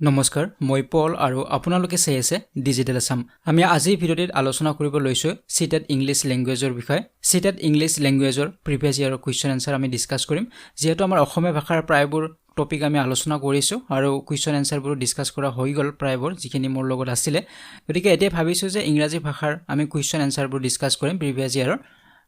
নমস্কাৰ মই পল আৰু আপোনালোকে চাই আছে ডিজিটেল আসাম আমি আজি ভিডিঅ'ত আলোচনা কৰিব লৈছো সিটেট ইংলিশ ল্যাঙ্গুৱেজৰ বিষয়ে সিটেট ইংলিশ ল্যাঙ্গুৱেজৰ প্ৰিভিয়াস ইয়াৰৰ কোৱেশ্চন আনসাৰ আমি ডিসকাস কৰিম যেহেতু আমাৰ অসমীয়া ভাষাৰ প্ৰায়বোৰ টপিক আমি আলোচনা কৰিছো আৰু কোৱেশ্চন আনসাৰবোৰ ডিসকাস কৰা হৈ গল প্ৰায়বোৰ যিখিনি মোৰ লগত আছিল গতিকে এতিয়া ভাবিছো যে ইংৰাজী ভাষাৰ আমি কোৱেশ্চন আনসাৰবোৰ ডিসকাস কৰিম প্ৰিভিয়াস ইয়াৰৰ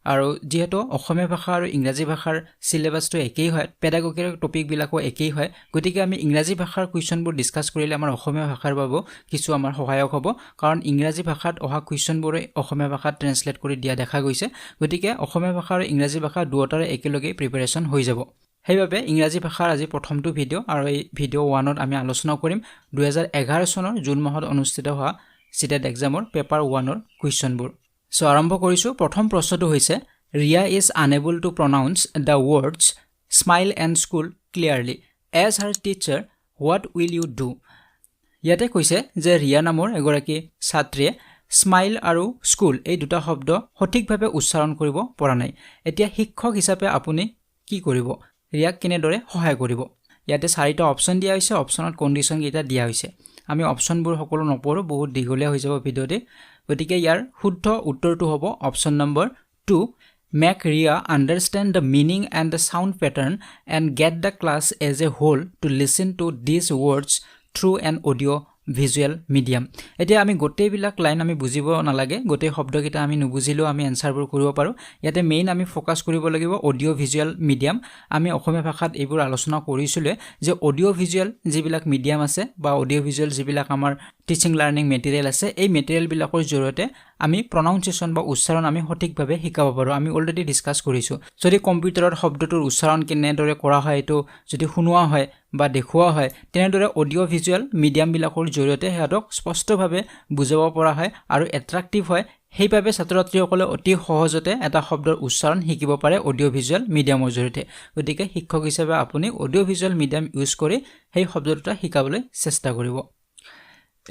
আৰু যেহেতু অসমীয়া ভাষা আৰু ইংৰাজী ভাষাৰ সিলেবাসটো একেই হয় পেডাগজিৰ টপিক বিলাকো একেই হয় গতিকে আমি ইংৰাজী ভাষাৰ কোৱেশ্চনবোৰ ডিসকাস কৰিলে আমাৰ অসমীয়া ভাষাৰ বাবে কিছু আমাৰ সহায়ক হ'ব কাৰণ ইংৰাজী ভাষাত অহা কোৱেশ্চনবোৰে অসমীয়া ভাষাত ট্ৰান্সলেট কৰি দিয়া দেখা গৈছে গতিকে অসমীয়া ভাষা আৰু ইংৰাজী ভাষা দুয়োটাৰে একেলগে প্ৰিপাৰেচন হৈ যাব সেইবাবে ইংৰাজী ভাষাৰ আজি প্ৰথমটো ভিডিঅ' আৰু এই ভিডিঅ' 1ত আমি আলোচনা কৰিম 2011 চনৰ জুন মাহত অনুষ্ঠিত হোৱা সিটেট এক্সামৰ পেপাৰ 1ৰ কোৱেশ্চনবোৰ So আৰম্ভ কৰিছো প্ৰথম প্ৰশ্নটো হৈছে Ria is unable to pronounce the words smile and school clearly as her teacher what will you do ইয়াতে কৈছে যে ৰিয়া নামৰ এগৰাকী ছাত্ৰীয়ে স্মাইল আৰু স্কুল এই দুটা শব্দ সঠিকভাৱে উচ্চাৰণ কৰিব পৰা নাই এতিয়া শিক্ষক হিচাপে আপুনি কি কৰিব ৰিয়াক কেনেদৰে সহায় কৰিব ইয়াতে চাৰিটা অপচন দিয়া হৈছে অপচনত কন্ডিশন কেইটা দিয়া হৈছে আমি অপচনবোৰ সকলো নপঢ়ো বহুত দীঘলীয়া হৈ যাব ভিডিঅ'তে গতিকে ইয়াৰ শুদ্ধ উত্তৰটো হ'ব option number 2 make Ria understand the meaning and the sound pattern and get the class as a whole to listen to these words through an audio visual medium এতিয়া আমি গোটেই বিলাক লাইন আমি বুজিব নালাগে গোটেই শব্দকেইটা আমি নুবুজিলো আমি আনসাৰবোৰ কৰিব পাৰো ইয়াতে মেইন আমি ফোকাস কৰিব লাগিব অডিও ভিজুৱেল মিডিয়াম আমি অসমীয়া ভাষাত এইবোৰ আলোচনা কৰিছিলে যে অডিও ভিজুৱেল যিবিলাক মিডিয়াম আছে বা অডিও ভিজুৱেল যিবিলাক আমাৰ টিচিং লাৰ্নিং মেটেৰিয়েল আছে এই মেটেৰিয়েল বিলাকৰ জৰিয়তে আমি প্ৰনাউন্সিয়েচন বা উচ্চাৰণ আমি সঠিকভাৱে শিকাব পাৰো আমি অলৰেডি ডিসকাস কৰিছো যদি কম্পিউটাৰত শব্দটোৰ উচ্চাৰণ কেনেদৰে কৰা হয় এটো যদি শুনোৱা হয় বা দেখুওৱা হয় তেনেদৰে অডিও ভিজুৱেল মিডিয়াম বিলাকৰ জৰিয়তে হেতক স্পষ্টভাৱে বুজাব পৰা হয় আৰু এট্ৰাক্টিভ হয় সেইভাবে ছাত্ৰ-ছাত্ৰীসকলে অতি সহজতে এটা শব্দৰ উচ্চাৰণ শিকিব পাৰে অডিও ভিজুৱেল মিডিয়ামৰ জৰিয়তে গতিকে শিক্ষক হিচাপে আপুনি অডিও ভিজুৱেল মিডিয়াম ইউজ কৰি সেই শব্দটো শিকাবলৈ চেষ্টা কৰিব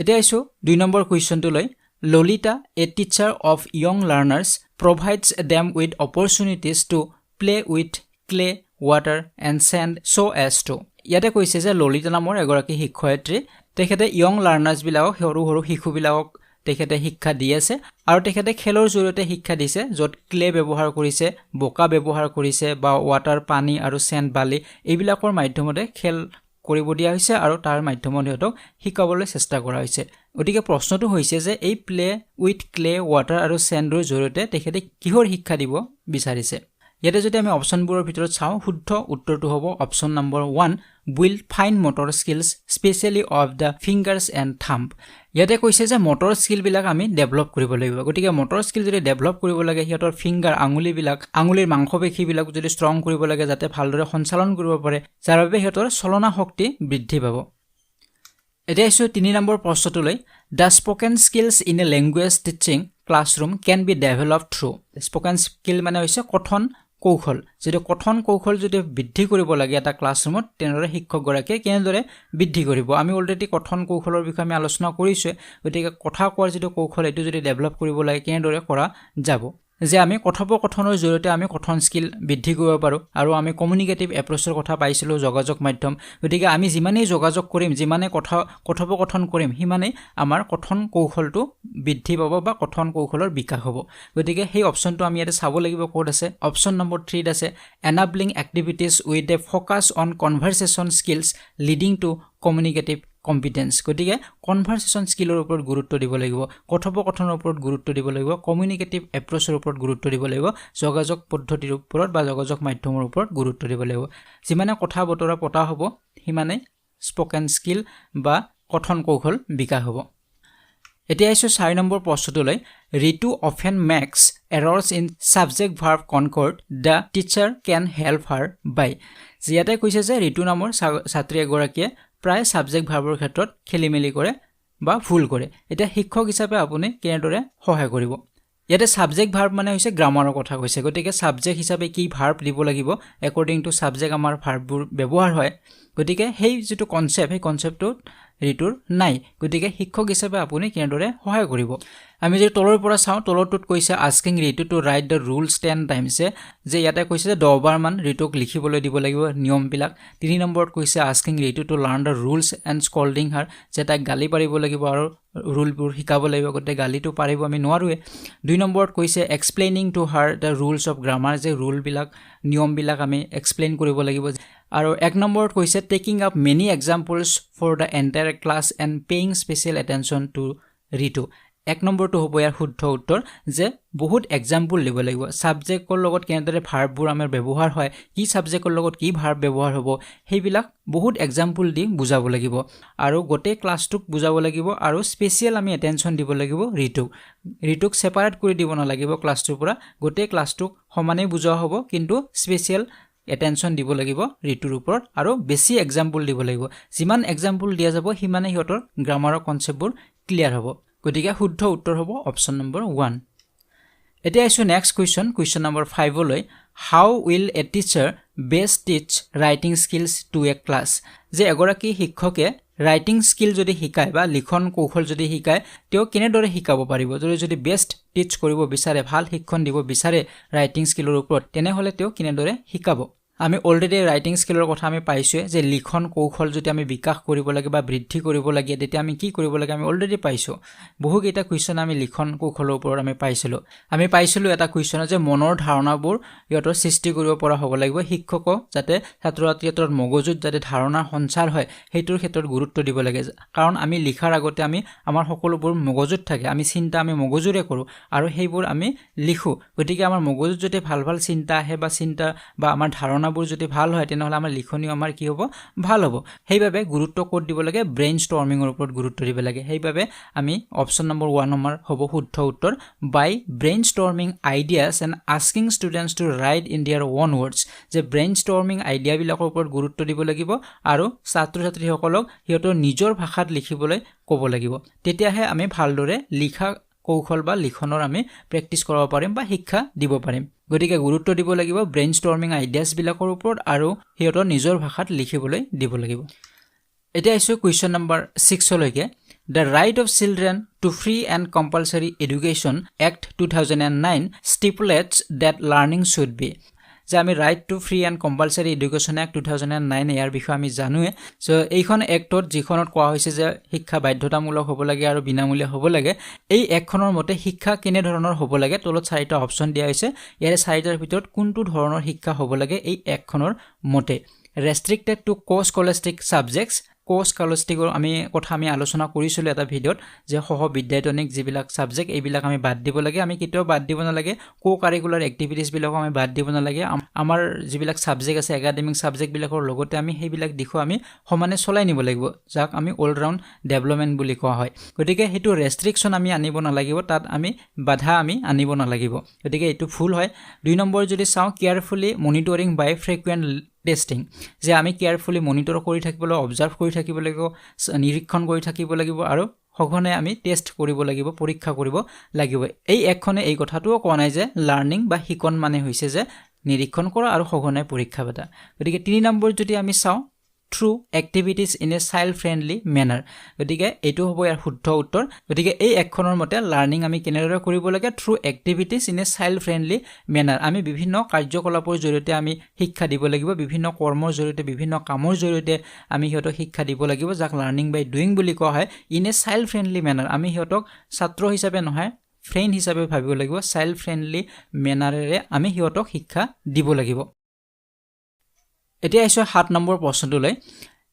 এতিয়া আইছো 2 নম্বৰ কোৱেশ্চনটো লৈ Lolita, a teacher of young learners, provides them with opportunities to play with clay, water and sand so as to. ইয়াতে কৈছে যে ললিতা নামৰ এগৰাকী শিক্ষয়িত্ৰী তেখেতে ইয়ং লাৰ্নাৰ্ছ বিলাকক সৰু সৰু শিশু বিলাকক তেখেতে শিক্ষা দি আছে আৰু তেখেতে খেলৰ জৰিয়তে শিক্ষা দিছে য'ত ক্লে ব্যৱহাৰ কৰিছে বোকা ব্যৱহাৰ কৰিছে বা ওৱাটাৰ পানী আৰু চেণ্ড বালি এইবিলাকৰ মাধ্যমতে খেল কৰিব দিয়া হৈছে আৰু তাৰ মাধ্যমত হেতক শিকাবলৈ চেষ্টা কৰা হৈছে গতিকে প্ৰশ্নটো হৈছে যে এই প্লে উইথ ক্লে ওৱাটাৰ আৰু চেণ্ডৰ জৰিয়তে তেখেতে কিহৰ শিক্ষা দিব বিচাৰিছে ইয়াতে যদি আমি অপচনবোৰৰ ভিতৰত চাওঁ শুদ্ধ উত্তৰটো হ'ব option number 1 will find motor skills especially of the fingers and thumb ইয়াতে কৈছে যে মোটৰ স্কিল বিলাক আমি ডেভেলপ কৰিব লাগিব গতিকে মোটৰ স্কিল যদি ডেভেলপ কৰিব লাগে হিয়তৰ ফিংগাৰ আঙুলি বিলাক আঙুলিৰ মাংসপেশী বিলাক যদি ষ্ট্ৰং কৰিব লাগে যাতে ভালদৰে সঞ্চালন কৰিব পাৰে যাৰ বাবে হিয়তৰ চলনা শক্তি বৃদ্ধি পাব এতিয়া এসো 3 number প্ৰশ্নটোলৈ the spoken skills in a language teaching classroom can be developed through spoken skill মানে হৈছে কথন কৌশল যদি কথন কৌশল যদি বৃদ্ধি কৰিব লাগে এটা ক্লাছৰুমত তেনেদৰে শিক্ষক গৰাকীয়ে কেনেদৰে বৃদ্ধি কৰিব আমি অলৰেডি কথন কৌশলৰ বিষয়ে আমি আলোচনা কৰিছো গতিকে কথা কোৱাৰ যদি কৌশল এটো যদি ডেভেলপ কৰিব লাগে কেনেদৰে কৰা যাব যে আমি কথোপকথনৰ জৰিয়তে আমি কথন স্কিল বৃদ্ধি কৰিব পাৰো আৰু আমি কমিউনিকেটিভ এপ্ৰচৰ কথা পাইছিলো যোগাযোগ মাধ্যম গতিকে আমি যিমানেই যোগাযোগ কৰিম যিমানে কথোপকথন কৰিম হিমানে আমাৰ কথন কৌশলটো বৃদ্ধি পাব বা কথন কৌশলৰ বিকাশ হ'ব গতিকে সেই অপচনটো আমি ইয়াতে চাব লাগিব কোড আছে অপচন নম্বৰ 3 আছে enabling activities with a focus on conversation skills leading to communicative competence গতিকে কনভাৰসেশন স্কিলৰ ওপৰত গুৰুত্ব দিব লাগিব কথোপকথনৰ ওপৰত গুৰুত্ব দিব লাগিব কমিউনিকেটিভ এপ্ৰচৰ ওপৰত গুৰুত্ব দিব লাগিব যোগাযোগ পদ্ধতিৰ ওপৰত বা যোগাযোগ মাধ্যমৰ ওপৰত গুৰুত্ব দিব লাগিব যিমানে কথা বতৰা পতা হ'ব হিমানে স্পোকেন স্কিল বা কথন কৌশল বিকাশ হ'ব এতিয়া আইছো 4 number প্ৰশ্নটোলৈ Ritu often makes errors in subject verb concord the teacher can help her by জিয়াতে কৈছে যে ঋতু নামৰ ছাত্ৰী এগৰাকীয়ে প্ৰায় সাবজেক্ট ভাৰ্বৰ ক্ষেত্ৰত খেলিমেলি কৰে বা ভুল কৰে এটা শিক্ষক হিচাপে আপুনি কেনেদৰে সহায় কৰিব ইয়াতে সাবজেক্ট ভাৰ্ব মানে হৈছে গ্ৰামাৰৰ কথা কৈছে গতিকে সাবজেক্ট হিচাপে কি ভাৰ্ব দিব লাগিব একৰ্ডিং টু সাবজেক্ট আমাৰ ভাৰ্ববোৰ ব্যৱহাৰ হয় গতিকে সেই যেটো কনসেপ্ট সেই কনসেপ্টটো ঋতুৰ নাই গতিকে শিক্ষক হিচাপে আপুনি কেনেদৰে সহায় কৰিব আমি যদি তলৰ পৰা চাওঁ তলৰটোত কৈছে asking Ritu to write the rules 10 times যে ইয়াতে কৈছে যে 10 বাৰ মান ঋতুক লিখিবলৈ দিব লাগিব নিয়মবিলাক 3 নম্বৰত কৈছে asking Ritu to learn the rules and scolding her যে তাক গালি পাৰিব লাগিব আৰু ৰুলবোৰ শিকাব লাগিব গতিকে গালিটো পাৰিব আমি নোৱাৰোৱে 2 নম্বৰত কৈছে explaining two her the rules of grammar যে ৰুলবিলাক নিয়মবিলাক আমি এক্সপ্লেইন কৰিব লাগিব আৰু 1 নম্বৰত কৈছে taking up many examples for the entire class and paying special attention to Ritu 1 নম্বৰটো হ'ব ইয়াৰ শুদ্ধ উত্তৰ যে বহুত এক্সাম্পল দিব লাগিব সাবজেক্টৰ লগত কেনেদৰে ভাৰ্ববোৰ আমাৰ ব্যৱহাৰ হয় কি সাবজেক্টৰ লগত কি ভাৰ্ব ব্যৱহাৰ হ'ব সেইবিলাক বহুত এক্সাম্পল দি বুজাব লাগিব আৰু গোটেই ক্লাছটোক বুজাব লাগিব আৰু স্পেচিয়েল আমি এটেনশ্যন দিব লাগিব ঋতুক সেপাৰেট কৰি দিব নালাগিব ক্লাছটোৰ পৰা গোটেই ক্লাছটোক সমানে বুজোৱা হ'ব কিন্তু স্পেচিয়েল এটেনশ্যন দিব লাগিব ঋতুৰ ওপৰত আৰু বেছি এক্সাম্পল দিব লাগিব যিমান এক্সাম্পল দিয়া যাব সিমানে হিহঁতৰ গ্ৰামাৰৰ কনসেপ্টবোৰ ক্লিয়াৰ হ'ব গতিকে শুদ্ধ উত্তৰ হ'ব অপচন নম্বৰ 1 এতিয়া আইছো নেক্সট কোৱেশ্চন নম্বৰ 5 লৈ হাউ উইল এ টিচাৰ বেষ্ট টিচ ৰাইটিং স্কিলছ টু এ ক্লাছ যে এগৰাকী শিক্ষকে ৰাইটিং স্কিল যদি শিকায় বা লিখন কৌশল যদি শিকায় তেওঁ কেনেদৰে শিকাব পাৰিব যদি বেষ্ট টিচ কৰিব বিচাৰে ভাল শিক্ষণ দিব বিচাৰে ৰাইটিং স্কিলৰ ওপৰত তেনেহলে তেওঁ কেনেদৰে শিকাব আমি অলৰেডি ৰাইটিং স্কিলৰ কথা আমি পাইছো যে লিখন কৌশল যদি আমি বিকাশ কৰিব লাগে বা বৃদ্ধি কৰিব লাগে তেতিয়া আমি কি কৰিব লাগে আমি অলৰেডি পাইছো বহু কেইটা কোৱেশ্চন আমি লিখন কৌশলৰ ওপৰত আমি পাইছিলো এটা কোৱেশ্চন যে মনৰ ধাৰণাবোৰ ইহঁতৰ সৃষ্টি কৰিব পৰা হ'ব লাগিব শিক্ষকক যাতে ছাত্ৰ-ছাত্ৰীৰ মগজুত যাতে ধাৰণাৰ সঞ্চাৰ হয় সেইটোৰ ক্ষেত্ৰত গুৰুত্ব দিব লাগে কাৰণ আমি লিখাৰ আগতে আমি আমাৰ সকলোবোৰ মগজুত থাকে আমি চিন্তা আমি মগজুৰে কৰো আৰু সেইবোৰ আমি লিখো গতিকে আমাৰ মগজুত যদি ভাল চিন্তা আহে বা চিন্তা বা আমাৰ ধাৰণাবোৰ যদি ভাল হয় তেনেহলে আমাৰ লিখনি আমাৰ কি হ'ব ভাল হ'ব সেইভাবে গুৰুত্ব ক'ত দিব লাগে ব্ৰেইন ষ্টৰ্মিংৰ ওপৰত গুৰুত্ব দিব লাগে সেইভাবে আমি অপচন নম্বৰ 1 নম্বৰ হ'ব শুদ্ধ উত্তৰ by brainstorming ideas and asking students to write in their own words যে ব্ৰেইন ষ্টৰ্মিং আইডিয়াবিলাকৰ ওপৰত গুৰুত্ব দিব লাগিব আৰু ছাত্ৰ-ছাত্ৰীসকলক সিহঁতৰ নিজৰ ভাষাত লিখিবলৈ ক'ব লাগিব তেতিয়াহে আমি ভালদৰে লিখা কৌশল বা লিখনৰ আমি প্ৰেক্টিস কৰিব পাৰিম বা শিক্ষা দিব পাৰিম গতিকে গুৰুত্ব দিব লাগিব ব্ৰেইন ষ্টৰ্মিং আইডিয়াছ বিলাকৰ ওপৰত আৰু হিহঁতৰ নিজৰ ভাষাত লিখিবলৈ দিব লাগিব এতিয়া আইছো কোৱেশ্চন নম্বৰ 6 লৈকে The Right of Children to Free and Compulsory Education Act 2009 stipulates that learning should be যে আমি right two free and compulsory education act 2009 ইয়াৰ বিষয়ে আমি জানোৱে সো এইখন এক্টত যিখনত কোৱা হৈছে যে শিক্ষা বাধ্যতামূলক হ'ব লাগে আৰু বিনামূলীয়া হ'ব লাগে এই একখনৰ মতে শিক্ষা কেনে ধৰণৰ হ'ব লাগে তলত চাৰিটা অপচন দিয়া হৈছে ইয়াৰে চাৰিটাৰ ভিতৰত কোনটো ধৰণৰ শিক্ষা হ'ব লাগে এই একখনৰ মতে ৰেষ্ট্ৰিক্টেড টু কো-স্কলাষ্টিক সাবজেক্টছ কো-স্কলাষ্টিকৰ আমি কথা আমি আলোচনা কৰিছিল এটা ভিডিঅত যে সহ বিদ্যায়তনিক যিবিলাক সাবজেক্ট এইবিলাক আমি বাদ দিব লাগে আমি কেতিয়াও বাদ দিব নালাগে কো-কাৰিকুলাৰ এক্টিভিটিজ বিলাক আমি বাদ দিব নালাগে আমাৰ যিবিলাক সাবজেক্ট আছে একাডেমিক সাবজেক্ট বিলাকৰ লগতে আমি সেইবিলাক দিশো আমি সমানে চলাই নিব লাগিব যাক আমি অল ৰাউণ্ড ডেভেলপমেন্ট বুলি কোৱা হয় গতিকে হেতু ৰেষ্ট্ৰিকশন আমি আনিব নালাগিব তাত আমি বাধা আমি আনিব নালাগিব গতিকে এটো ফুল হয় 2 নম্বৰ যদি চাও কেয়াৰফুলি মনিটৰিং বাই ফ্ৰিকুৱেন্ট টেস্টিং যে আমি কেয়াৰফুলি মনিটৰ কৰি থাকিবলৈ অবজাৰ্ভ কৰি থাকিব লাগিব নিৰীক্ষণ কৰি থাকিব লাগিব আৰু সঘনে আমি টেষ্ট কৰিব লাগিব পৰীক্ষা কৰিব লাগিব এই একখনে এই কথাটোও কোৱা নাই যে লাৰ্নিং বা শিকন মানে হৈছে যে নিৰীক্ষণ কৰা আৰু সঘনে পৰীক্ষা পতা গতিকে 3 নম্বৰ যদি আমি চাও through activities in a child friendly manner গতিকে এটো হ'ব ইয়াৰ শুদ্ধ উত্তৰ গতিকে এই একখনৰ মতে লাৰ্নিং আমি কেনেদৰে কৰিব লাগে through activities in a child friendly manner আমি বিভিন্ন কাৰ্যকলাপৰ জৰিয়তে আমি শিক্ষা দিব লাগিব বিভিন্ন কৰ্মৰ জৰিয়তে বিভিন্ন কামৰ জৰিয়তে আমি হিহঁতক শিক্ষা দিব লাগিব যাক লাৰ্নিং বাই ডুইং বুলি কোৱা হয় in a child friendly manner আমি হিহঁতক ছাত্ৰ হিচাপে নহয় ফ্ৰেণ্ড হিচাপে ভাবিব লাগিব চাইল্ড ফ্ৰেণ্ডলি মেনাৰেৰে আমি হিহঁতক শিক্ষা দিব লাগিব এতিয়া আইছো 7 number প্ৰশ্নটোলৈ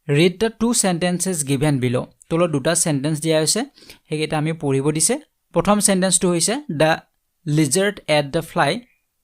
read the two sentences given below তলত দুটা সেন্টেন্স দিয়া হৈছে হেগেটা আমি পঢ়িব দিছে প্ৰথম সেন্টেন্সটো হৈছে the lizard ate the fly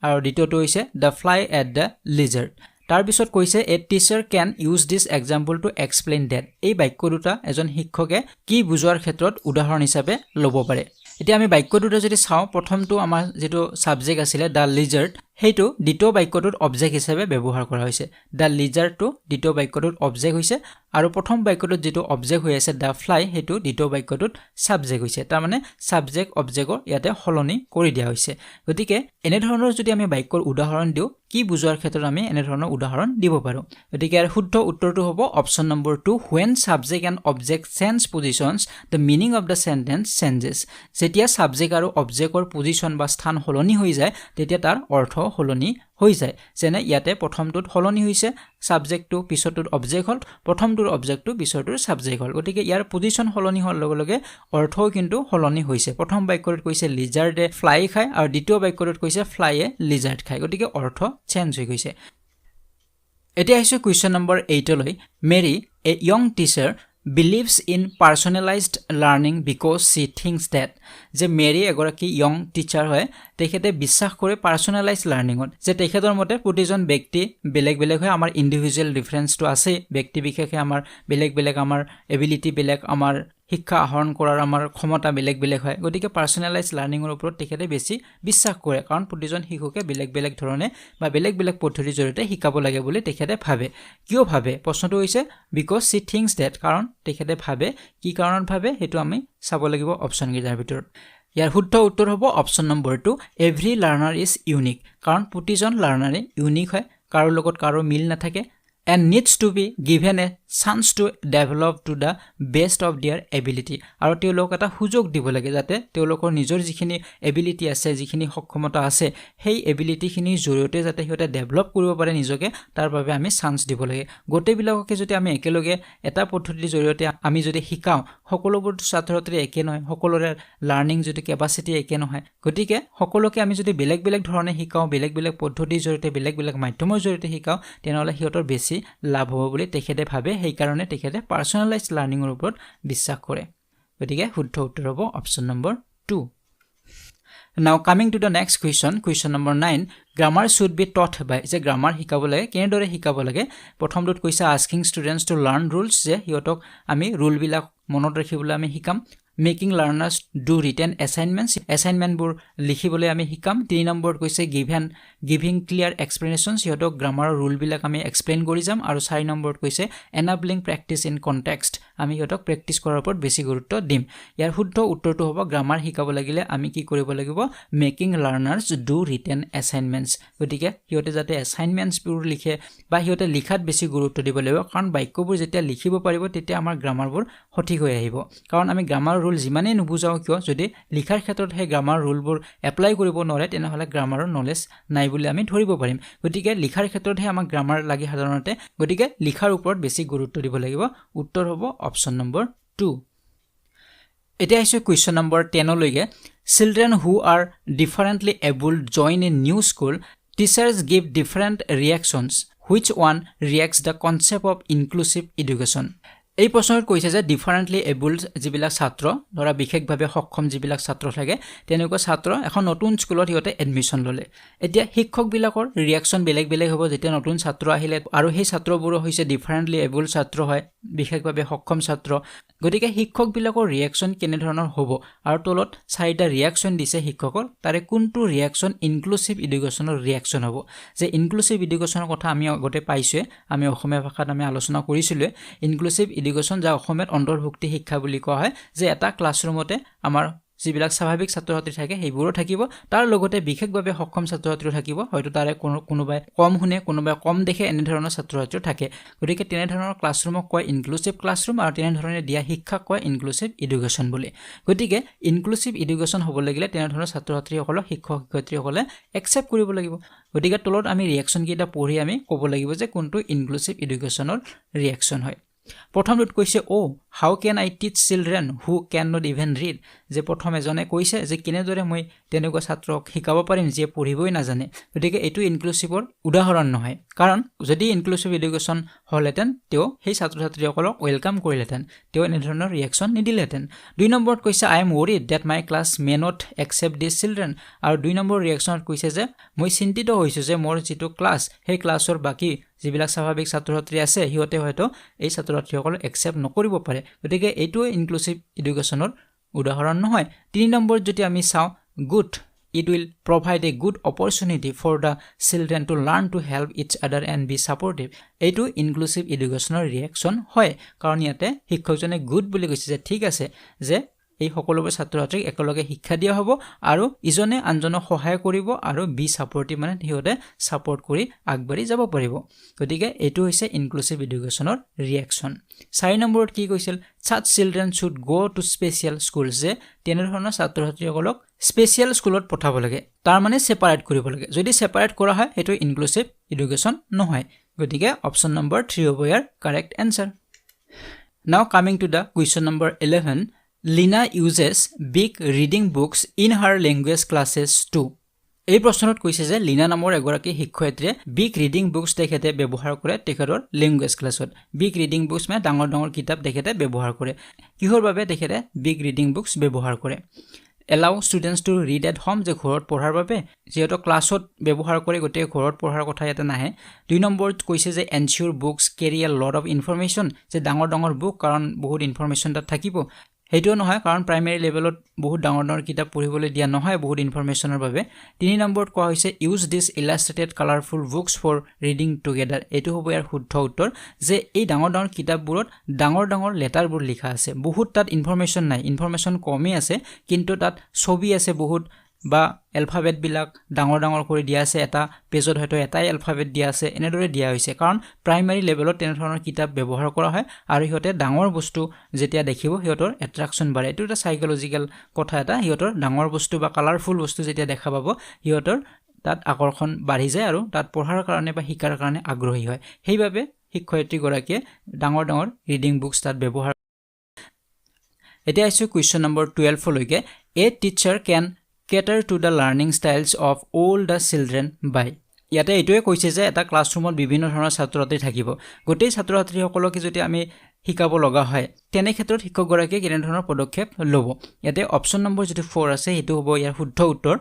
আৰু দ্বিতীয়টো হৈছে the fly ate the lizard তাৰ পিছত কৈছে a teacher can use this example to explain that এই বাক্য দুটা এজন শিক্ষকে কি বুজোৱাৰ ক্ষেত্ৰত উদাহৰণ হিচাপে ল'ব পাৰে এতিয়া আমি বাক্য দুটা যদি চাও প্ৰথমটো আমাৰ যেটো সাবজেক্ট আছিল the lizard হেতু দ্বিতীয় বাক্যটোত অবজেক্ট হিচাপে ব্যৱহাৰ কৰা হৈছে the lizard টো দ্বিতীয় বাক্যটোত অবজেক্ট হৈছে আৰু প্ৰথম বাক্যটোত যেটো অবজেক্ট হৈ আছে the fly হেতু দ্বিতীয় বাক্যটোত সাবজেক্ট হৈছে তাৰ মানে সাবজেক্ট অবজেক্টৰ ইয়াতে হলনি কৰি দিয়া হৈছে গতিকে এনে ধৰণৰ যদি আমি বাক্যৰ উদাহৰণ দিও কি বুজোৱাৰ ক্ষেত্ৰত আমি এনে ধৰণৰ উদাহৰণ দিব পাৰো গতিকে ইয়াৰ শুদ্ধ উত্তৰটো হ'ব option number 2 when subject and object change positions the meaning of the sentence changes যেতিয়া সাবজেক্ট আৰু অবজেক্টৰ পজিশন বা স্থান হলনি হৈ যায় তেতিয়া তাৰ অৰ্থ হলনি হৈ যায় যেনে ইয়াতে প্ৰথমটোত হলনি হৈছে সাবজেক্টটো পিছৰটোত অবজেক্ট হল প্ৰথমটোৰ অবজেক্টটো পিছৰটোৰ সাবজেক্ট হল গতিকে ইয়াৰ পজিশন হলনি হোৱাৰ লগে লগে অৰ্থও কিন্তু হলনি হৈছে প্ৰথম বাক্যটোত কৈছে লিজাৰ্ডে ফ্লাই খায় আৰু দ্বিতীয় বাক্যটোত কৈছে ফ্লাইয়ে লিজাৰ্ড খায় গতিকে অৰ্থ চেঞ্জ হৈ গৈছে এতিয়া আহিছে কোৱেশ্চন নম্বৰ 8 লৈ Mary a young teacher believes in personalized learning because she thinks that যে মেৰী এগৰাকী ইয়ং টিচাৰ হয় তেখেতে বিশ্বাস কৰে পাৰ্সোনালাইজ লাৰ্নিংত যে তেখেতৰ মতে প্ৰতিজন ব্যক্তি বেলেগ বেলেগ হয় আমাৰ ইন্ডিভিজুৱেল ডিফাৰেন্সটো আছে ব্যক্তি বিশেষে আমাৰ বেলেগ বেলেগ আমাৰ এবিলিটি বেলেগ আমাৰ শিক্ষা আহৰণ কৰাৰ আমাৰ ক্ষমতা বেলেগ বেলেগ হয় গতিকে পাৰ্সোনালাইজ লাৰ্নিংৰ ওপৰত তেখেতে বেছি বিশ্বাস কৰে কাৰণ প্ৰতিজন শিশুকে বেলেগ বেলেগ ধৰণে বা বেলেগ বেলেগ পদ্ধতিৰ জৰিয়তে শিকাব লাগে বুলি তেখেতে ভাবে কিয় ভাবে প্ৰশ্নটো হৈছে বিকজ she thinks that কাৰণ তেখেতে ভাবে কি কাৰণত ভাবে হেতু আমি চাব লাগিব অপচন গিটাৰ ভিতৰত ইয়াৰ শুদ্ধ উত্তৰ হ'ব option number 2 every learner is unique কাৰণ প্ৰতিজন লাৰ্নাৰে ইউনিক হয় কাৰো লগত কাৰো মিল নাথাকে and needs to be given a chance to develop to the best of their ability আৰু তেওঁলোকক এটা সুযোগ দিব লাগে যাতে তেওঁলোকৰ নিজৰ যিখিনি এবিলিটি আছে যিখিনি সক্ষমতা আছে সেই এবিলিটিখিনি জৰিয়তে যাতে হিতে ডেভেলপ কৰিব পাৰে নিজকে তাৰ বাবে আমি চান্স দিব লাগে গোটেইবিলাককে যদি আমি একেলগে এটা পদ্ধতিৰ জৰিয়তে আমি যদি শিকাও সকলোবোৰ ছাত্ৰ-ছাত্ৰী একে নহয় সকলোৰে লাৰ্নিং যদি কেপাসিটি একে নহয় গতিকে সকলোকে আমি যদি বেলেগ বেলেগ ধৰণে শিকাও বেলেগ বেলেগ পদ্ধতিৰ জৰিয়তে বেলেগ বেলেগ মাধ্যমৰ জৰিয়তে শিকাও তেনেহলে হিতৰ বেছি লাভ হ'ব বুলি তেখেতে ভাবে সেই কাৰণে তেখেতে পাৰ্সোনালাইজ লাৰ্নিংৰ ওপৰত বিশ্বাস কৰে গতিকে শুদ্ধ উত্তৰ হ'ব option number 2 Now coming to the next question number 9 grammar should be taught by যে grammar শিকাব লাগে কেনেদৰে শিকাব লাগে প্ৰথমটোত কৈছে asking students to learn rules যে হিয়তক আমি ৰুল বিলাক মনত ৰাখিবলৈ আমি শিকাম making learners do written assignment বোৰ লিখিবলৈ আমি শিকাম 3 নম্বৰত কৈছে giving clear explanations হিয়তক গ্ৰামাৰৰ ৰুল বিলাক আমি এক্সপ্লেইন কৰি যাম আৰু 4 নম্বৰত কৈছে enabling practice in context আমি হিয়তক প্ৰেক্টিস কৰাৰ ওপৰত বেছি গুৰুত্ব দিম ইয়াৰ শুদ্ধ উত্তৰটো হ'ব গ্ৰামাৰ শিকাব লাগিলে আমি কি কৰিব লাগিব making learners do written assignments গতিকে হিয়তে যাতে assignments বোৰ লিখে বা হিয়তে লিখাত বেছি গুৰুত্ব দিব লাগিব কাৰণ বাক্যবোৰ যেতিয়া লিখিব পাৰিব তেতিয়া আমাৰ গ্ৰামাৰবোৰ সঠিক হৈ আহিব কাৰণ আমি গ্ৰামাৰ ৰুল যিমানে নুবুজাও কিয় যদি লিখাৰ ক্ষেত্ৰত হে গ্ৰামাৰ ৰুলবোৰ এপ্লাই কৰিব নোৱাৰে তেনেহলে গ্ৰামাৰৰ নলেজ নাই বুলি আমি ধৰিব পাৰিম গতিকে লিখাৰ ক্ষেত্ৰত হে আমাক গ্ৰামাৰ লাগি সাধাৰণতে গতিকে লিখাৰ ওপৰত বেছি গুৰুত্ব দিব লাগিব উত্তৰ হ'ব অপচন নম্বৰ 2 এতিয়া আহিছে কোৱেশ্চন নম্বৰ 10 লৈকে children who are differently able join a new school teachers give different reactions which one reacts the concept of inclusive education এই প্ৰশ্নত কৈছে যে ডিফাৰেন্টলি এবলড যিবিলাক ছাত্ৰ ধৰা বিশেষভাৱে সক্ষম যিবিলাক ছাত্ৰ থাকে তেনেকুৱা ছাত্ৰ এখন নতুন স্কুলত হিয়তে এডমিশন ললে এতিয়া শিক্ষক বিলাকৰ ৰিঅ্যাকচন বেলেগ বেলেগ হ'ব যেতিয়া নতুন ছাত্ৰ আহিলে আৰু সেই ছাত্ৰবোৰ হৈছে ডিফাৰেন্টলি এবলড ছাত্ৰ হয় বিশেষভাৱে সক্ষম ছাত্ৰ গতিকে শিক্ষক বিলাকৰ ৰিঅ্যাকচন কেনে ধৰণৰ হ'ব আৰু তলত চাৰিটা ৰিঅ্যাকচন দিছে শিক্ষকৰ তাৰে কোনটো ৰিঅ্যাকচন ইনক্লুসিভ এডুকেশনৰ ৰিঅ্যাকচন হ'ব যে ইনক্লুসিভ এডুকেশনৰ কথা আমি আগতে পাইছো আমি অসমীয়া ভাষাত আমি আলোচনা কৰিছিলো ইনক্লুসিভ এডুকেশন যা অসমত অন্তৰ্ভুক্তি শিক্ষা বুলি কোৱা হয় যে এটা ক্লাছৰুমতে আমাৰ যিবিলাক স্বাভাৱিক ছাত্ৰ-ছাত্ৰী থাকে সেইবোৰো থাকিব তাৰ লগতে বিশেষভাৱে সক্ষম ছাত্ৰ-ছাত্ৰী থাকিব হয়তো তাৰে কোনোবাই কম শুনে কোনোবাই কম দেখে এনে ধৰণৰ ছাত্ৰ-ছাত্ৰী থাকে গতিকে তেনে ধৰণৰ ক্লাছৰুমক কয় ইনক্লুসিভ ক্লাছৰুম আৰু তেনে ধৰণে দিয়া শিক্ষা কয় ইনক্লুসিভ এডুকেশন বুলি গতিকে ইনক্লুসিভ এডুকেশন হ'ব লাগিলে তেনে ধৰণৰ ছাত্ৰ-ছাত্ৰীসকলক শিক্ষক-শিক্ষয়িত্ৰীসকলে একচেপ্ট কৰিব লাগিব গতিকে তলত আমি ৰিঅ্যাকচন কিটা পঢ়ি আমি ক'ব লাগিব যে কোনটো ইনক্লুসিভ এডুকেশনৰ ৰিঅ্যাকচন হয় প্ৰথমটোত কৈছে how can I teach children who cannot even read যে প্ৰথম এজনে কৈছে যে কিনেদৰে মই তেনেকুৱা ছাত্ৰক শিকাব পাৰিম যে পঢ়িবই নাজানে গতিকে এটো ইনক্লুসিভৰ উদাহৰণ নহয় কাৰণ যদি ইনক্লুসিভ এডুকেশন হলহেতেন তেও সেই ছাত্ৰ-ছাত্ৰীসকলক ওয়েলকাম কৰিলেতেন তেও এনে ধৰণৰ ৰিঅ্যাকচন নিদিলেতেন 2 নম্বৰত কৈছে I am worried that my class may not accept these children আৰু 2 নম্বৰ ৰিঅ্যাকচনত কৈছে যে মই চিন্তিত হৈছো যে মোৰ যেটো ক্লাছ সেই ক্লাছৰ বাকি যিবিলাক স্বাভাৱিক ছাত্ৰ-ছাত্ৰী আছে হিয়তে হয়তো এই ছাত্ৰ-ছাত্ৰীসকল একচেপ্ট নকৰিব পাৰে গতিকে এটো ইনক্লুসিভ এডুকেশনৰ উদাহৰণ নহয় 3 নম্বৰ যদি আমি চাও good it will provide a good opportunity for the children to learn to help each other and be supportive এটো ইনক্লুসিভ এডুকেশনৰ ৰিঅ্যাকচন হয় কাৰণ ইয়াতে শিক্ষকজনে good বুলি কৈছে যে ঠিক আছে যে এই সকলোবোৰ ছাত্ৰ ছাত্ৰীক একেলগে শিক্ষা দিয়া হ'ব আৰু ইজনে আনজনক সহায় কৰিব আৰু বি সাপোৰ্টিভ মানে সিহঁতে সাপোৰ্ট কৰি আগবাঢ়ি যাব পাৰিব গতিকে এটো হৈছে ইনক্লুসিভ এডুকেশনৰ ৰিঅ্যাকশন 4 নম্বৰত কি কৈছিল such children should go to special schools যে তেনেধৰণৰ ছাত্ৰ ছাত্ৰীসকলক স্পেশাল স্কুলত পঠাব লাগে তাৰ মানে সেপাৰেট কৰিব লাগে যদি সেপাৰেট কৰা হয় এটো ইনক্লুসিভ এডুকেশন নহয় গতিকে অপচন নম্বৰ 3 হ'ব ইয়াৰ correct answer Now coming to the question number 11, Lina uses big reading books in her language classes too. এই প্ৰশ্নত কৈছে যে লিনা নামৰ এগৰাকী শিক্ষয়িত্ৰীয়ে বিগ ৰিডিং বুকস তেখেতে ব্যৱহাৰ কৰে তেখেতৰ ল্যাঙ্গুৱেজ ক্লাছত বিগ ৰিডিং বুকস মানে ডাঙৰ ডাঙৰ কিতাপ তেখেতে ব্যৱহাৰ কৰে কিহৰ বাবে তেখেতে বিগ ৰিডিং বুকস ব্যৱহাৰ কৰে allow students to read at home যে ঘৰত পঢ়াৰ বাবে যেহেতু ক্লাছত ব্যৱহাৰ কৰে গতে ঘৰত পঢ়াৰ কথা এটা নাহে 2 নম্বৰত কৈছে যে ensure books carry a lot of information যে ডাঙৰ ডাঙৰ বুক কাৰণ বহুত ইনফৰমেশন তাত থাকিব হেইটো নহয় কাৰণ প্ৰাইমাৰী লেভেলত বহুত ডাঙৰ ডাঙৰ কিতাপ পঢ়িবলৈ দিয়া নহয় বহুত ইনফৰমেশনৰ বাবে 3 নম্বৰত কোৱা হৈছে use this illustrated colorful books for reading together এটো হ'ব ইয়াৰ শুদ্ধ উত্তৰ যে এই ডাঙৰ ডাঙৰ কিতাপবোৰত ডাঙৰ ডাঙৰ লেটাৰবোৰ লিখা আছে বহুত তাত ইনফৰমেশন নাই ইনফৰমেশন কমই আছে কিন্তু তাত ছবি আছে বহুত বা এলফাবেট বিলাক ডাঙৰ ডাঙৰ কৰি দিয়া আছে এটা পেজত হয়তো এটাই এলফাবেট দিয়া আছে এনেদৰে দিয়া হৈছে কাৰণ প্ৰাইমাৰী লেভেলত তেনে ধৰণৰ কিতাপ ব্যৱহাৰ কৰা হয় আৰু হিয়তে ডাঙৰ বস্তু যেতিয়া দেখিব হিয়তৰ এট্ৰাকচন বাঢ়ে এটো এটা সাইকোলজিক্যাল কথা এটা হিয়তৰ ডাঙৰ বস্তু বা কালাৰফুল বস্তু যেতিয়া দেখা পাব হিয়তৰ তাত আকৰ্ষণ বাঢ়ি যায় আৰু তাত পঢ়াৰ কাৰণে বা শিকাৰ কাৰণে আগ্ৰহী হয় সেইভাবে শিক্ষয়িত্ৰী গৰাকীয়ে ডাঙৰ ডাঙৰ ৰিডিং বুকস তাত ব্যৱহাৰ এতিয়া আছে কোৱেশ্চন নম্বৰ 12 লৈকে a teacher can cater to the learning styles of all the children by ইয়াতে এটোৱে কৈছে যে এটা ক্লাছৰুমত বিভিন্ন ধৰণৰ ছাত্ৰ-ছাত্ৰী থাকিব গোটেই ছাত্ৰ-ছাত্ৰী সকলকে যদি আমি শিকাব লগা হয় তেনে ক্ষেত্ৰত শিক্ষক গৰাকীয়ে কেনে ধৰণৰ পদক্ষেপ ল'ব ইয়াতে অপচন নম্বৰ যেটো 4 আছে হেতু হ'ব ইয়াৰ শুদ্ধ উত্তৰ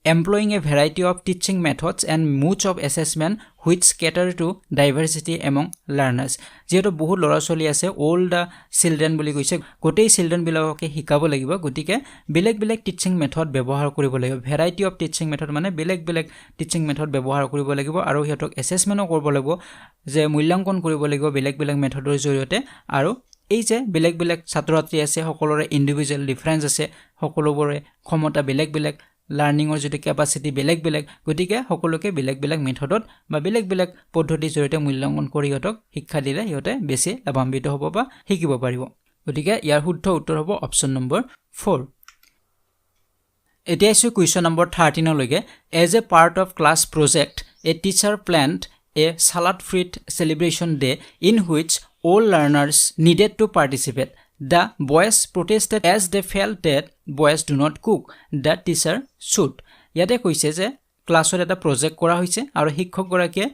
employing a variety of teaching methods and modes of assessment which cater to diversity among learners যেটো বহুত লৰা চলি আছে all the children বুলি কৈছে গোটেই চিলড্ৰেন বিলাককে শিকাব লাগিব গতিকে বেলেগ বেলেগ টিচিং মেথড ব্যৱহাৰ কৰিব লাগিব ভেৰাইটি অফ টিচিং মেথড মানে বেলেগ বেলেগ টিচিং মেথড ব্যৱহাৰ কৰিব লাগিব আৰু হিয়তক এসেসমেন্টও কৰিব লাগিব যে মূল্যাঙ্কন কৰিব লাগিব বেলেগ বেলেগ মেথডৰ জৰিয়তে আৰু এই যে বেলেগ বেলেগ ছাত্ৰ-ছাত্ৰী আছে সকলোৰে ইন্ডিভিজুৱেল ডিফাৰেন্স আছে সকলোৰে ক্ষমতা বেলেগ বেলেগ লাৰ্নিংৰ যেটো ক্যাপাসিটি বেলেগ বেলেগ গতিকে সকলোকে বেলেগ বেলেগ মেথডত বা বেলেগ বেলেগ পদ্ধতিৰ জৰিয়তে মূল্যাঙ্কন কৰি হিয়তক শিক্ষা দিলে হিয়তে বেছি লাভান্বিত হ'ব বা শিকিব পাৰিব গতিকে ইয়াৰ শুদ্ধ উত্তৰ হ'ব অপচন নম্বৰ 4 এতিয়া আছে কোৱেশ্চন নম্বৰ 13 লৈকে as a part of class project a teacher planned a salad fruit celebration day in which all learners needed to participate The boys protested as they felt that boys do not cook. The teacher should. ইয়াতে কৈছে যে ক্লাছৰ এটা project কৰা হৈছে আৰু শিক্ষক গৰাকীয়ে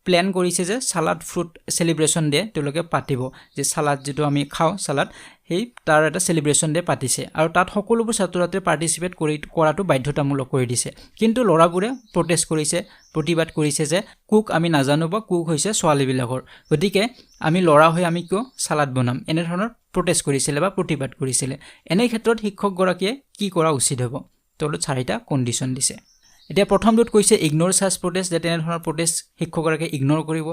প্ল্যান কৰিছে যে সালাড ফ্ৰুট সেলিব্ৰেশন ডে তেওঁলোকে পাতিব যে সালাড যেটো আমি খাও সালাড হেই তাৰ এটা সেলিব্ৰেশন ডে পাতিছে আৰু তাত সকলোবোৰ ছাত্ৰ-ছাত্ৰী পাৰ্টিসিপেট কৰাটো বাধ্যতামূলক কৰি দিছে কিন্তু লৰাবোৰে প্ৰটেষ্ট কৰিছে প্ৰতিবাদ কৰিছে যে কুক আমি নাজানো বা কুক হৈছে ছোৱালী বিলাকৰ গতিকে আমি লৰা হৈ আমি কিয় সালাড বনাম এনে ধৰণৰ প্ৰটেষ্ট কৰিছিল বা প্ৰতিবাদ কৰিছিল এনে ক্ষেত্ৰত শিক্ষক গৰাকীয়ে কি কৰা উচিত হ'ব তলত চাৰিটা কন্ডিশন দিছে এতিয়া প্ৰথমটোত কৈছে ইগনোৰ সাচ প্ৰটেষ্ট যে তেনে ধৰণৰ প্ৰটেষ্ট শিক্ষক গৰাকীয়ে ইগনোৰ কৰিব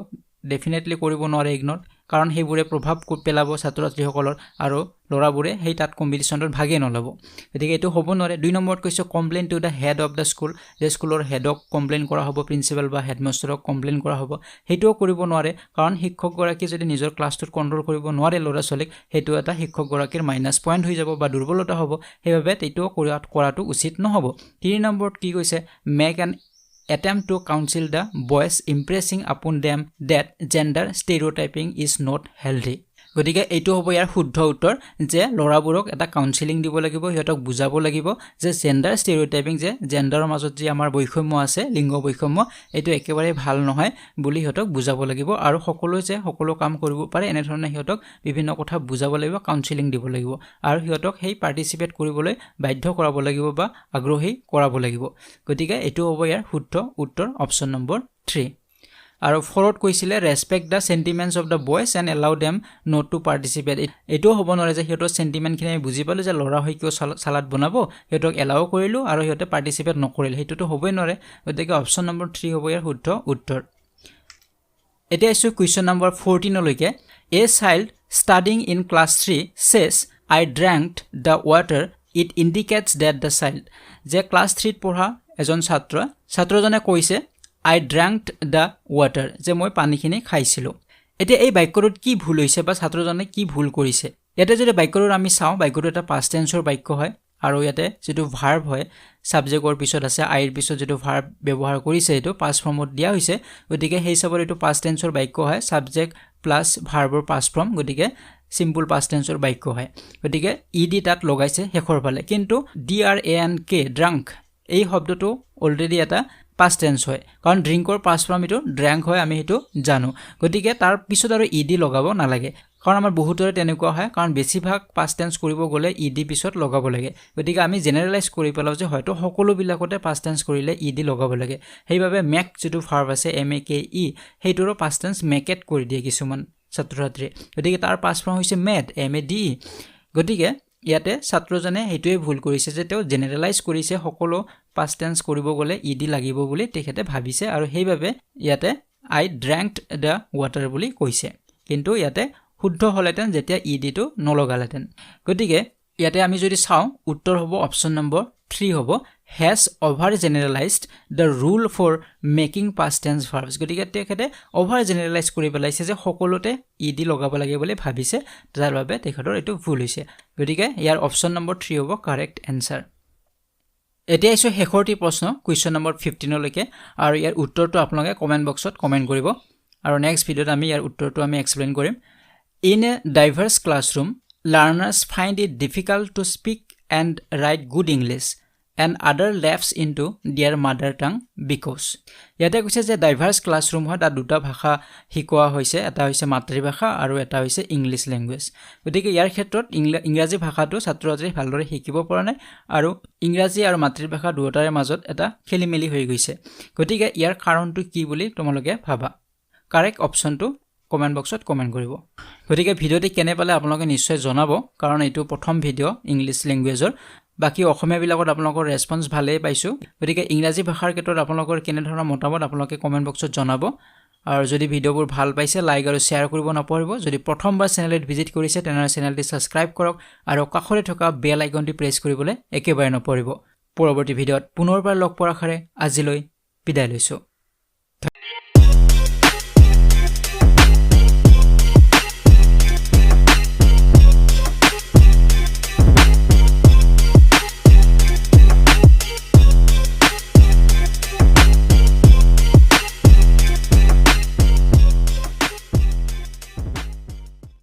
ডেফিনেটলি কৰিব নোৱাৰে ইগনোৰ কাৰণ হেইবোৰে প্ৰভাৱ পেলাব ছাত্ৰ-ছাত্ৰীসকলৰ আৰু লৰাবোৰে হেই তাত কম্পিটিশনত ভাগে নলব গতিকে এটো হ'ব নোৱাৰে 2 নম্বৰত কৈছে complain to the head of the school যে স্কুলৰ হেডক কমপ্লেইন কৰা হ'ব প্ৰিন্সিপাল বা হেডমাষ্টাৰক কমপ্লেইন কৰা হ'ব হেইটো কৰিব নোৱাৰে কাৰণ শিক্ষক গৰাকী যদি নিজৰ ক্লাছটোত কন্ট্ৰোল কৰিব নোৱাৰে লৰা চলিক হেইটো এটা শিক্ষক গৰাকীৰ মাইনাস পইণ্ট হৈ যাব বা দুৰ্বলতা হ'ব হেইভাবে এইটো কৰাটো উচিত নহব 3 নম্বৰত কি কৈছে make N attempt to counsel the boys impressing upon them that gender stereotyping is not healthy গতিকে এইটো হ'ব ইয়াৰ শুদ্ধ উত্তৰ যে লৰাবোৰক এটা কাউন্সেলিং দিব লাগিব হিয়তক বুজাব লাগিব যে জেন্ডাৰ ষ্টেৰিঅটাইপিং যে জেন্ডাৰৰ মাজত যে আমাৰ বৈষম্য আছে লিংগ বৈষম্য এটো একেবাৰে ভাল নহয় বুলি হিয়তক বুজাব লাগিব আৰু সকলো যে সকলো কাম কৰিব পাৰে এনে ধৰণে হিয়তক বিভিন্ন কথা বুজাব লাগিব কাউন্সেলিং দিব লাগিব আৰু হিয়তক হেই পাৰ্টিসিপেট কৰিবলৈ বাধ্য কৰাব লাগিব বা আগ্ৰহী কৰাব লাগিব গতিকে এটো হ'ব ইয়াৰ শুদ্ধ উত্তৰ অপচন নম্বৰ 3 আৰু ফৰত কৈছিলে respect the sentiments of the boys and allow them not to participate এটো হ'ব নৰে যে হিয়তৰ সেন্টিমেন্ট খিনি আমি বুজি পালো যে লৰা হৈ কিয় সালাড বনাব হিয়তক এলাউ কৰিলো আৰু হিয়তে পাৰ্টিসিপেট নকৰিল হেতুটো হ'বই নৰে গতিকে অপচন নম্বৰ 3 হ'ব ইয়াৰ শুদ্ধ উত্তৰ এতিয়া আছে কোৱেশ্চন নম্বৰ 14 লৈকে a child studying in class 3 says I drank the water it indicates that the child যে ক্লাছ 3 ত পঢ়া এজন ছাত্ৰজনে কৈছে I drank the water যে মই পানীখিনি খাইছিলো এতিয়া এই বাক্যটোত কি ভুল হৈছে বা ছাত্ৰজনে কি ভুল কৰিছে ইয়াতে যদি বাক্যটোত আমি চাওঁ বাক্যটো এটা past tenseৰ বাক্য হয় আৰু ইয়াতে যেটো ভাৰ্ব হয় সাবজেক্টৰ পিছত আছে আইৰ পিছত যেটো ভাৰ্ব ব্যৱহাৰ কৰিছে এটো past formত দিয়া হৈছে গতিকে হেই সবৰ এটো past tenseৰ বাক্য হয় সাবজেক্ট প্লাস ভাৰ্বৰ past form গতিকে simple past tenseৰ বাক্য হয় গতিকে ed তাত লগাইছে হেখৰ ফালে কিন্তু drank drunk এই শব্দটো অলৰেডি এটা past tense হয় কাৰণ ড্ৰিংকৰ past form এটো drank হয় আমি হেতু জানো গতিকে তাৰ পিছত আৰু ed লগাব নালাগে কাৰণ আমাৰ বহুতৰে তেনেকুৱা হয় কাৰণ বেছিভাগ past tense কৰিব গলে ed পিছত লগাব লাগে গতিকে আমি জেনাৰেলাইজ কৰি পেলাও যে হয়তো সকলো বিলাকতে past tense কৰিলে ed লগাব লাগে সেইভাবে make যেটো ভাৰ্ব আছে make হেইটোৰ past tense make কৰি দিয়ে কিছুমান ছাত্ৰ-ছাত্ৰী গতিকে তাৰ past form হৈছে made made গতিকে ইয়াতে ছাত্ৰজনে হেইটোৱে ভুল কৰিছে যে তেওঁ জেনাৰেলাইজ কৰিছে সকলো past tense কৰিব গলে ed লাগিব বুলি তেখেতে ভাবিছে আৰু হেইভাবে ইয়াতে I drank the water বুলি কৈছে কিন্তু ইয়াতে শুদ্ধ হলেতেন যেতিয়া ed টো নলগালেতেন গতিকে ইয়াতে আমি যদি চাও উত্তৰ হ'ব অপচন নম্বৰ 3 হ'ব has over generalized the rule for making past tense verbs গতিকে তেখেতে over generalize কৰি পেলাইছে যে সকলোতে ed লগাব লাগে বুলি ভাবিছে যাৰ বাবে তেখেতৰ এটো ভুল হৈছে গতিকে ইয়াৰ অপচন নম্বৰ 3 হ'ব কাৰেক্ট আনসাৰ এতিয়া এসো হেখৰটি প্ৰশ্ন কোৱেশ্চন নম্বৰ 15 লৈকে আৰু ইয়াৰ উত্তৰটো আপোনালোকে কমেন্ট বক্সত কমেন্ট কৰিব আৰু নেক্সট ভিডিওত আমি ইয়াৰ উত্তৰটো আমি এক্সপ্লেইন কৰিম In a diverse classroom, learners find it difficult to speak and write good English, and other lapse into their mother tongue because. ইয়াতে কৈছে যে diverse classroom হয় তাত দুটা ভাষা শিকোৱা হৈছে এটা হৈছে মাতৃভাষা আৰু এটা হৈছে ইংলিশ ল্যাঙ্গুৱেজ গতিকে ইয়াৰ ক্ষেত্ৰত ইংৰাজী ভাষাটো ছাত্ৰ-ছাত্ৰী ভালদৰে শিকিব পৰা নাই আৰু ইংৰাজী আৰু মাতৃভাষা দুয়োটাৰে মাজত এটা খেলিমেলি হৈ গৈছে গতিকে ইয়াৰ কাৰণটো কি বুলি তোমালোকে ভাবা কাৰেক্ট অপচনটো কমেন্ট বক্সত কমেন্ট কৰিব গতিকে ভিডিওটি কেনে পালে আপোনালোকে নিশ্চয় জনাব কাৰণ এটো প্ৰথম ভিডিও ইংলিশ ল্যাঙ্গুৱেজৰ বাকি অসমীয়া বিলাকত আপোনালোকৰ ৰেসপন্স ভালেই পাইছো গতিকে ইংৰাজী ভাষাৰ ক্ষেত্ৰত আপোনালোকৰ কেনে ধৰণৰ মতামত আপোনালোকে কমেন্ট বক্সত জনাব আৰু যদি ভিডিওবোৰ ভাল পাইছে লাইক আৰু শেয়াৰ কৰিব নপৰিব যদি প্ৰথমবাৰ চেনেলত ভিজিট কৰিছে তেনে চেনেলটি সাবস্ক্ৰাইব কৰক আৰু কাষৰে থকা বেল আইকনটি প্ৰেছ কৰিবলৈ একেবাৰে নপৰিব পৰৱৰ্তী ভিডিওত পুনৰবাৰ লগ পোৱাৰ আশাৰে আজিলৈ বিদায় লৈছো